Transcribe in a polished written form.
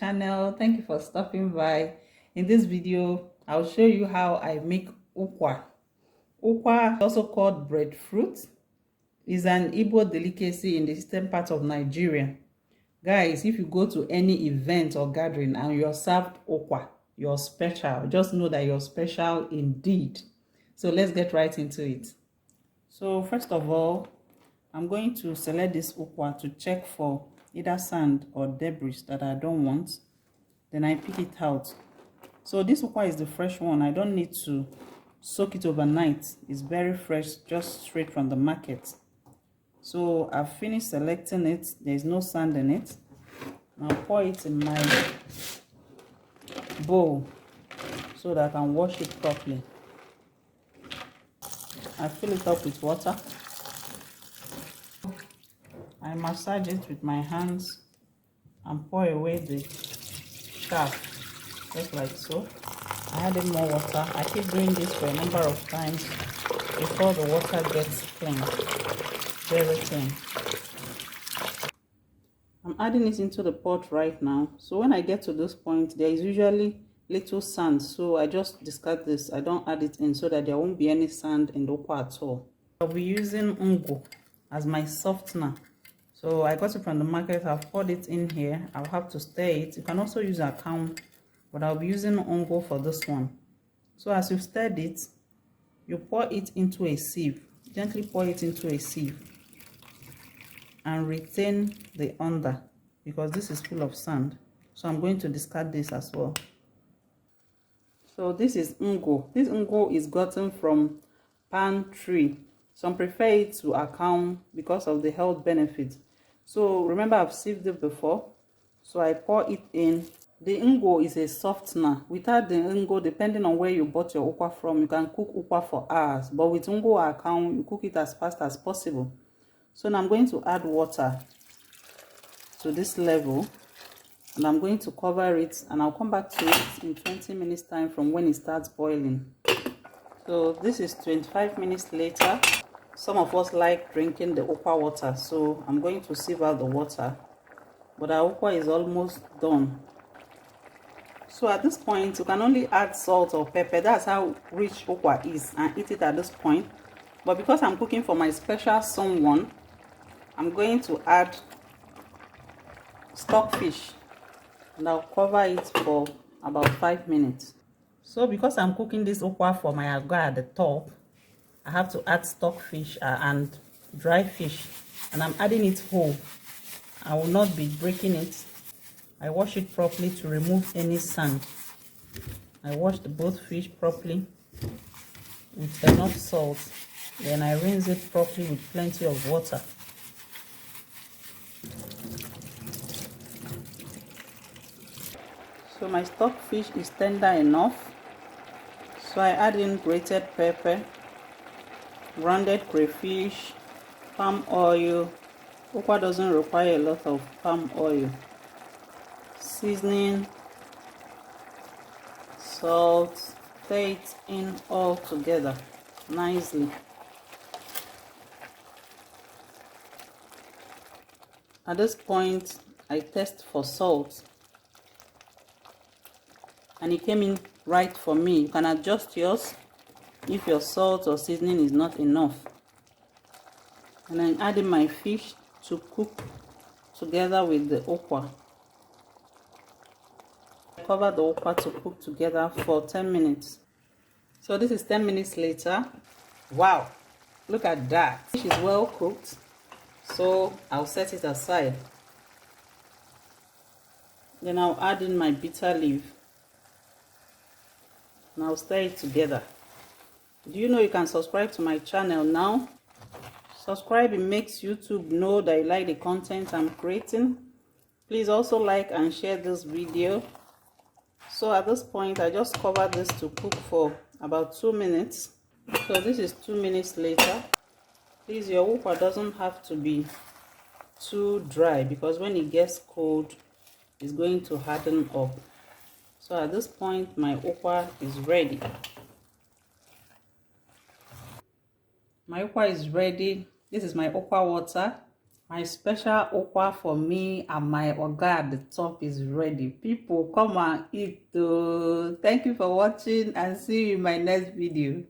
channel. Thank you for stopping by. In this video, I'll show you how I make ukwa. Ukwa, also called breadfruit, is an Igbo delicacy in the eastern part of Nigeria. Guys, if you go to any event or gathering and you're served ukwa, you're special. Just know that you're special indeed. So let's get right into it. So first of all, I'm going to select this ukwa to check for either sand or debris that I don't want. Then I pick it out. So this ukwa is the fresh one. I don't need to soak it overnight. It's very fresh, just straight from the market. So I've finished selecting it. There's no sand in it. I'll pour it in my bowl so that I can wash it properly. I fill it up with water. I massage it with my hands and pour away the chaff, just like so. I add in more water. I keep doing this for a number of times before the water gets clean, very clean. I'm adding it into the pot right now. So when I get to this point, there is usually little sand, so I just discard this. I don't add it in so that there won't be any sand in the ukwa at all. I'll be using ungo as my softener. So I got it from the market. I've poured it in here. I'll have to stir it. You can also use a account, but I'll be using ungo for this one. So as you've stirred it, you pour it into a sieve. Gently pour it into a sieve and retain the under, because this is full of sand. So I'm going to discard this as well. So this is ungo. This ungo is gotten from palm tree. Some prefer it to account because of the health benefits. So remember, I've sieved it before. So I pour it in. The ungo is a softener. Without the ungo, depending on where you bought your ukwa from, you can cook ukwa for hours. But with ungo account, you cook it as fast as possible. So now I'm going to add water to this level. And I'm going to cover it. And I'll come back to it in 20 minutes time from when it starts boiling. So this is 25 minutes later. Some of us like drinking the ukwa water, so I'm going to sieve out the water. But our ukwa is almost done. So at this point, you can only add salt or pepper. That's how rich ukwa is, and eat it at this point. But because I'm cooking for my special someone, I'm going to add stockfish, and I'll cover it for about 5 minutes. So because I'm cooking this ukwa for my agwa at the top, I have to add stockfish and dry fish, and I'm adding it whole. I will not be breaking it. I wash it properly to remove any sand. I wash both fish properly with enough salt. Then I rinse it properly with plenty of water. So my stockfish is tender enough. So I add in grated pepper, grounded crayfish, palm oil. Ukwa doesn't require a lot of palm oil. Seasoning, salt, stir it in all together nicely. At this point, I test for salt, and it came in right for me. You can adjust yours if your salt or seasoning is not enough. And I'm adding my fish to cook together with the ukwa. Cover the ukwa to cook together for 10 minutes. So this is 10 minutes later. Wow, look at that. Fish is well cooked. So I'll set it aside. Then I'll add in my bitter leaf. And I'll stir it together. Do you know you can subscribe to my channel now? Subscribing makes YouTube know that you like the content I'm creating. Please also like and share this video. So at this point, I just cover this to cook for about 2 minutes. So this is 2 minutes later. Please, your ukwa doesn't have to be too dry, because when it gets cold, it's going to harden up. So at this point, my ukwa is ready. My ukwa is ready. This is my ukwa water. My special okwa for me and my oga at the top is ready. People, come and eat. Thank you for watching and see you in my next video.